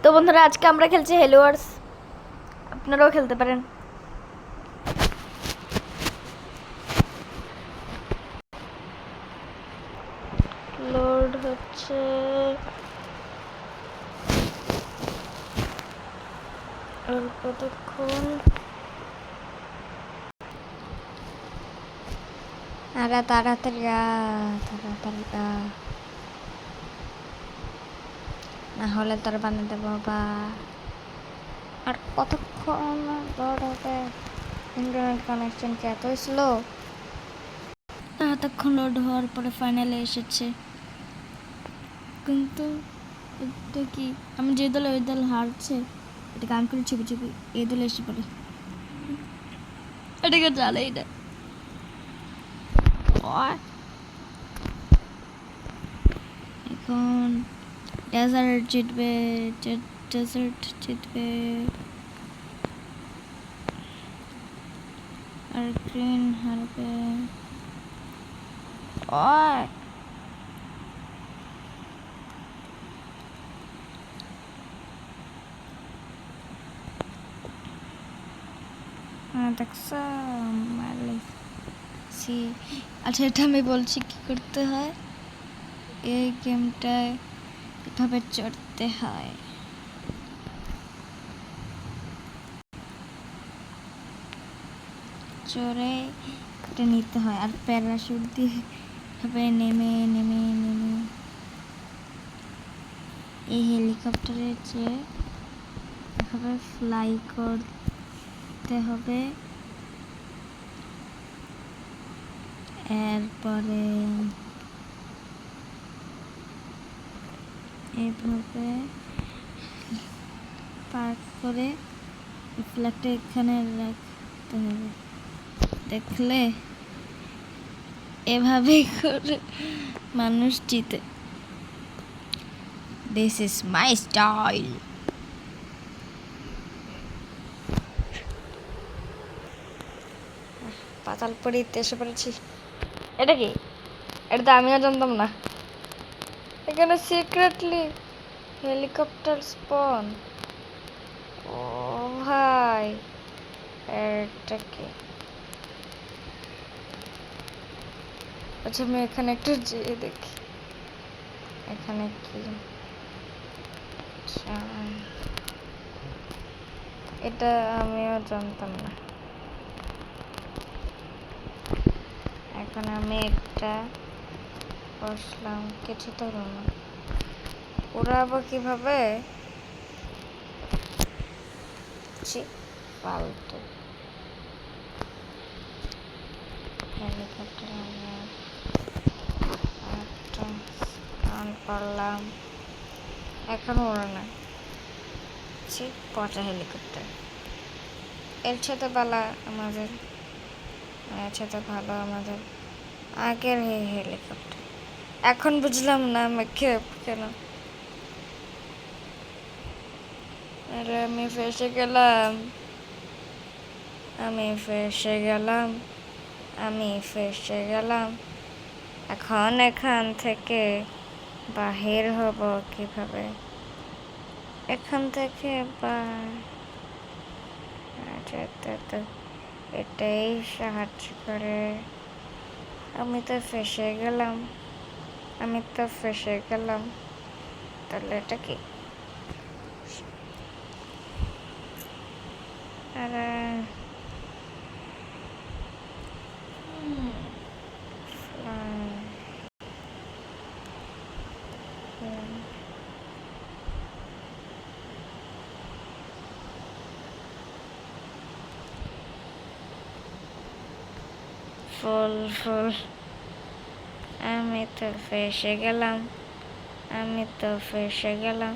তো বন্ধুরা আজকে আমরা খেলছি হ্যালো আর্স, আপনারাও খেলতে পারেন। লোড হচ্ছে, আর কতক্ষণ? আরে তাড়াতাড়ি তাড়াতাড়ি না হলে তোর বানিয়ে দেবো বা। আর কতক্ষণ লোড হবে? ইন্টারনেট কানেকশন কি এত স্লো? এতক্ষণ লোড হওয়ার পরে ফাইনালে এসেছে, কিন্তু এটা কি আমি যে দলে ওই দল হারছে এটা গান করে ছবি ছবি এই দলে এসে পড়ে, এটাকে জানাই না। এখন ডেজার্ট জিতবে, ডেজার্ট জিতবে আর গ্রিন হারবে। দেখছো মারলেছি। আচ্ছা এটা আমি বলছি কি করতে হয়। এই গেমটায় এভাবে চড়তে হয়, চড়ে এটা নিতে হয় আর প্যারাশুট দিয়ে এভাবে নেমে নেমে নেমে এই হেলিকপ্টারের চেয়ে এভাবে ফ্লাই করতে হবে। এরপরে এভাবে পার্ক করে ফ্ল্যাগটা এখানে রাখতে হবে। দেখলে এভাবে করে মানুষ জিতে। This is my style. পাতালপুরিতে এসে পড়েছি। এটা কি? এটা তো আমিও জানতাম না। এখানে সিক্রেটলি হেলিকপ্টার স্পন। ও ভাই, এটা কি? আচ্ছা আমি এখানে একটু যেয়ে দেখি এখানে কি। আচ্ছা এটা আমিও জানতাম না। এখন আমি একটা বসলাম, কিছু তো হলো না। উড়াবো কিভাবে? ফালতু হেলিকপ্টার অন করলাম, এখনো ওড়ে না। পচা হেলিকপ্টার। এর সাথে ভালো আমাদের আগের এই হেলিকপ্টার। এখন বুঝলাম না আমাকে কেন। আরে আমি ফেসে গেলাম, আমি ফেসে গেলাম। এখন এখান থেকে বাহির হব কিভাবে? এখান থেকে এটাই সাহায্য করে। আমি তো ফেসে গেলাম। তাহলে এটা কি? আরে ফুল আমি তো ফেসে গেলাম।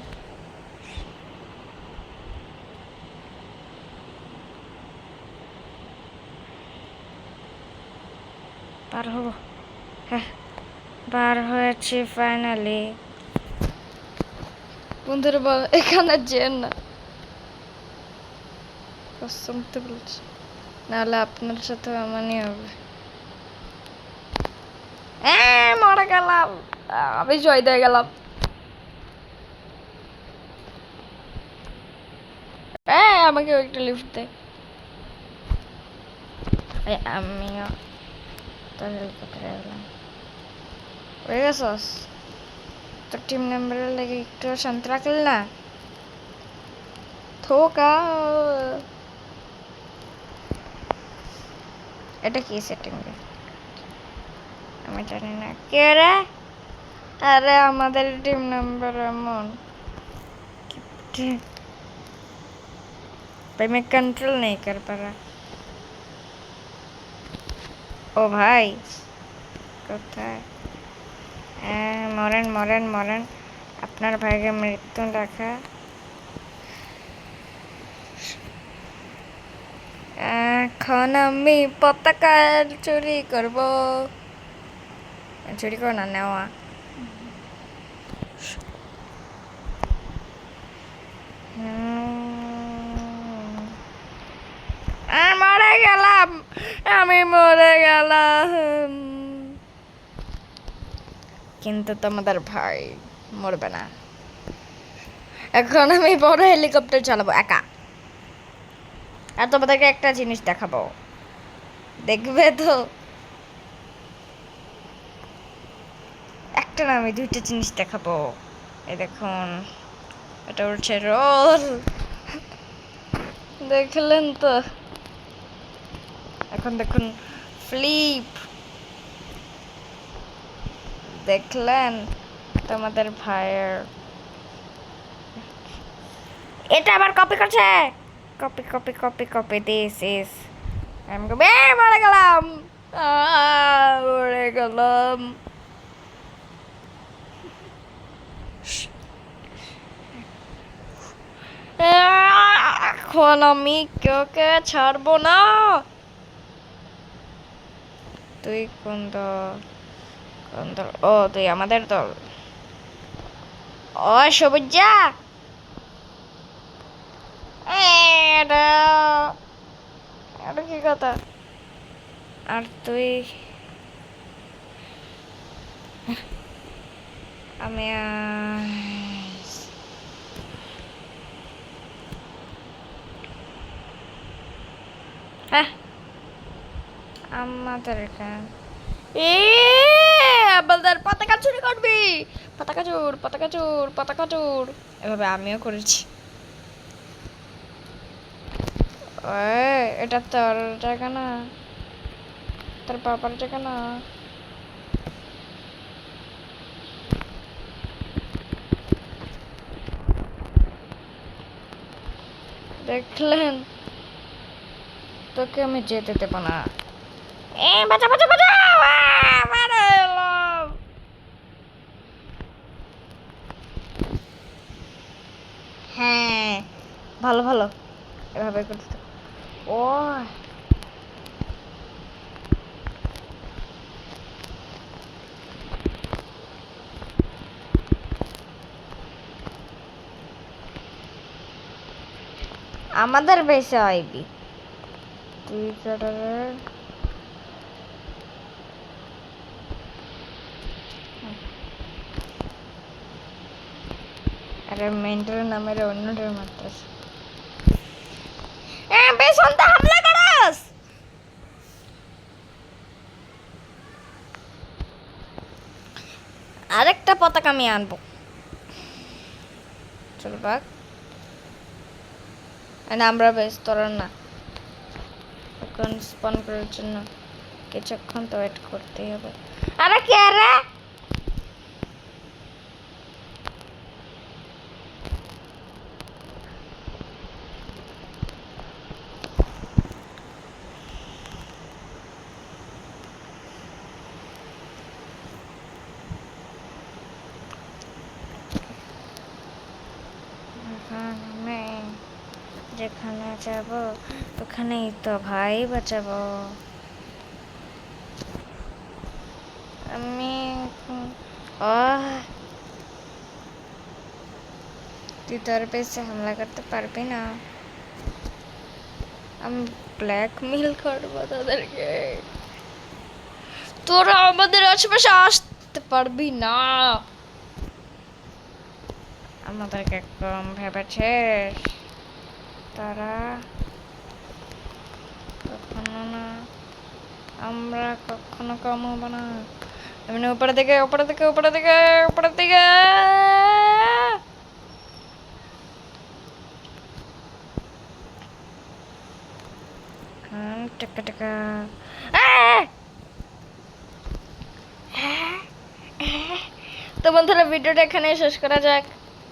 পার হবো? হ্যাঁ বার হয়েছি ফাইনালি। বন্ধুরা বল এখানে যেন না, কসমতে বলছি, নাহলে আপনার সাথে এমনই হবে। মরে গেলাম, আমি জয় দিয়ে গেলাম। আমাকে একটা লিফট দে। আমিও তোর হেলিকপ্টারে এলাম। হয়ে গেছস? তোর টিম মেম্বারের লাগে একটু শান্ত রাখলি না? থোকা। এটা কি সেটিং রে? আমি জানি না। কে রে? अरे আমাদের টিম নাম্বার এমন भाई मैं कंट्रोल नहीं कर पा रहा। ओ भाई কোথায়? মরেন মরেন মরেন, আপনার ভাইকে মৃত্যু রাখা। এখন আমি পতাকা চুরি করব। চুরি করো না, নেওয়া। মরে গেলাম, আমি মরে গেলাম। কিন্তু তোমাদের ভাই মরবে না। এখন আমি বড় হেলিকপ্টার চালাবো একা। আর তোমাদেরকে একটা জিনিস দেখাবো, দেখবে তো? একটা না, আমি দুইটা জিনিস দেখাবো। এই দেখুন, এটা হচ্ছে রোল। দেখলেন তো? এখন দেখুন ফ্লিপ। দেখলেন তোমাদের ভাইয়ের? এটা আবার কপি করছে। Copy copy copy copy this is. আমি মরে গেলাম, মরে গেলাম। এখন আমি কেউকে ছাড়বো না। তুই কোন দল? কোন দল? ও তুই আমাদের দল। ও সবুজা, এটা কি কথা? আর তুই? আমি হ্যাঁ আমাদের আমাদের পতাকা চুরি করবি? পতাকা চোর, পতাকা চোর, পতাকা চোর। এভাবে আমিও করেছি। এটা তোর জায়গা না, তোর বাবার জায়গা না। দেখলেন, তোকে আমি যেতে দেব না। বাঁচা বাঁচা বাঁচা। হ্যাঁ, ভালো ভালো, এভাবে করতে। ও আমাদের বেশে আইবি তুই কেটে। আরে মেন্টাল নামের অন্যটার মারতেছে। পেছনটা হামলা করস। আরেকটা পতাকা আমি আনবো। চল বাক। আমরা বেশ তোরা না, এখন স্পন করার জন্য কিছুক্ষণ তো ওয়েট করতেই হবে। আরে কে রে? যেখানে যাব ওখানেই তো ভাই বাঁচাবো। আমি তুই তোর পেছে হামলা করতে পারবি না। আমি ব্ল্যাকমেল করবো তাদেরকে। তোরা আমাদের আশেপাশে আসতে পারবি না। আমাদেরকে কম ভেবেছিস? তারা কখনো না, আমরা কখনো কম হব না। এমনি উপরে থেকে উপরে থেকে উপরে থেকে উপরে থেকে টাকা টাকা। তো বন্ধুরা ভিডিওটা এখানে শেষ করা যাক।